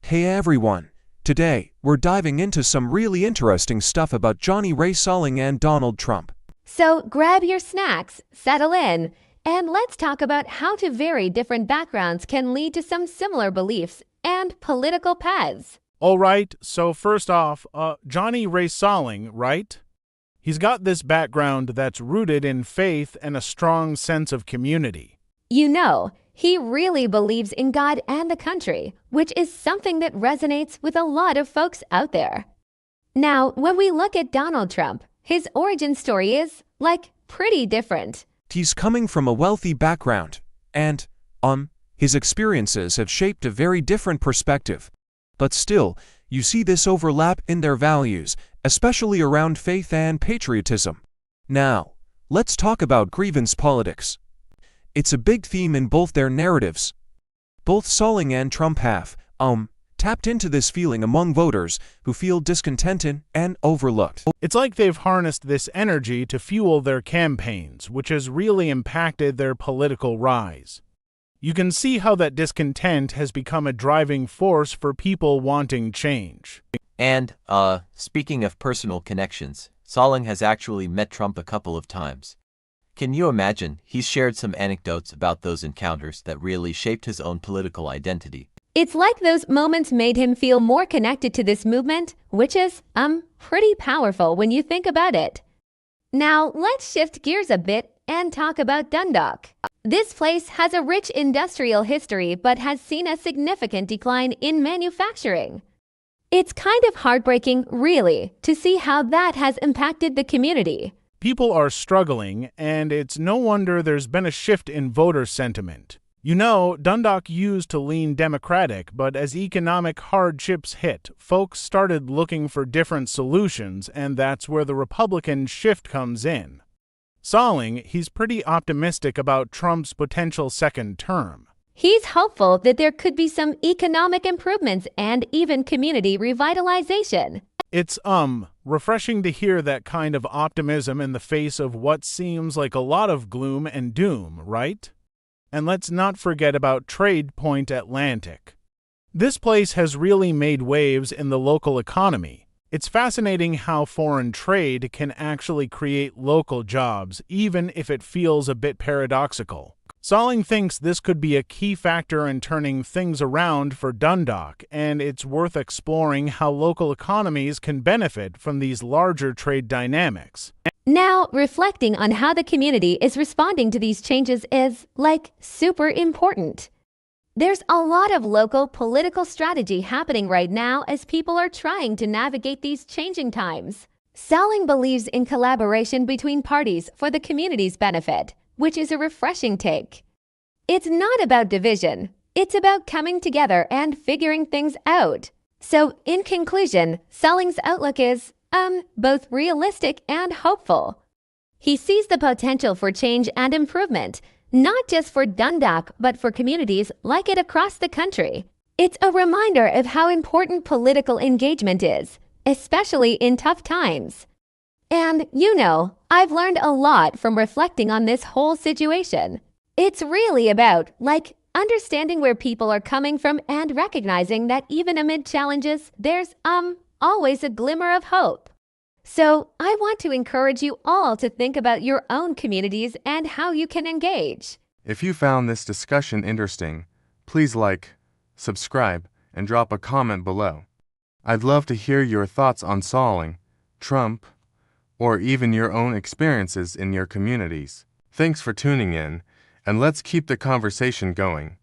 Hey everyone! Today, we're diving into some really interesting stuff about Ray Salling and Donald Trump. So grab your snacks, settle in, and let's talk about how two very different backgrounds can lead to some similar beliefs and political paths. All right, so first off, Ray Salling, right? He's got this background that's rooted in faith and a strong sense of community. You know, he really believes in God and the country, which is something that resonates with a lot of folks out there. Now, when we look at Donald Trump, his origin story is, pretty different. He's coming from a wealthy background, and, his experiences have shaped a very different perspective. But still, you see this overlap in their values, especially around faith and patriotism. Now, let's talk about grievance politics. It's a big theme in both their narratives. Both Salling and Trump have, tapped into this feeling among voters who feel discontented and overlooked. It's like they've harnessed this energy to fuel their campaigns, which has really impacted their political rise. You can see how that discontent has become a driving force for people wanting change. And, speaking of personal connections, Salling has actually met Trump a couple of times. Can you imagine? He's shared some anecdotes about those encounters that really shaped his own political identity. It's like those moments made him feel more connected to this movement, which is, pretty powerful when you think about it. Now, let's shift gears a bit and talk about Dundalk. This place has a rich industrial history but has seen a significant decline in manufacturing. It's kind of heartbreaking, really, to see how that has impacted the community. People are struggling, and it's no wonder there's been a shift in voter sentiment. You know, Dundalk used to lean Democratic, but as economic hardships hit, folks started looking for different solutions, and that's where the Republican shift comes in. Salling, he's pretty optimistic about Trump's potential second term. He's hopeful that there could be some economic improvements and even community revitalization. It's, refreshing to hear that kind of optimism in the face of what seems like a lot of gloom and doom, right? And let's not forget about Trade Point Atlantic. This place has really made waves in the local economy. It's fascinating how foreign trade can actually create local jobs, even if it feels a bit paradoxical. Salling thinks this could be a key factor in turning things around for Dundalk, and it's worth exploring how local economies can benefit from these larger trade dynamics. Now, reflecting on how the community is responding to these changes is, super important. There's a lot of local political strategy happening right now as people are trying to navigate these changing times. Salling believes in collaboration between parties for the community's benefit, which is a refreshing take. It's not about division. It's about coming together and figuring things out. So, in conclusion, Salling's outlook is, both realistic and hopeful. He sees the potential for change and improvement, not just for Dundalk, but for communities like it across the country. It's a reminder of how important political engagement is, especially in tough times. And, I've learned a lot from reflecting on this whole situation. It's really about, understanding where people are coming from and recognizing that even amid challenges, there's, always a glimmer of hope. So, I want to encourage you all to think about your own communities and how you can engage. If you found this discussion interesting, please subscribe, and drop a comment below. I'd love to hear your thoughts on Salling, Trump, or even your own experiences in your communities. Thanks for tuning in, and let's keep the conversation going.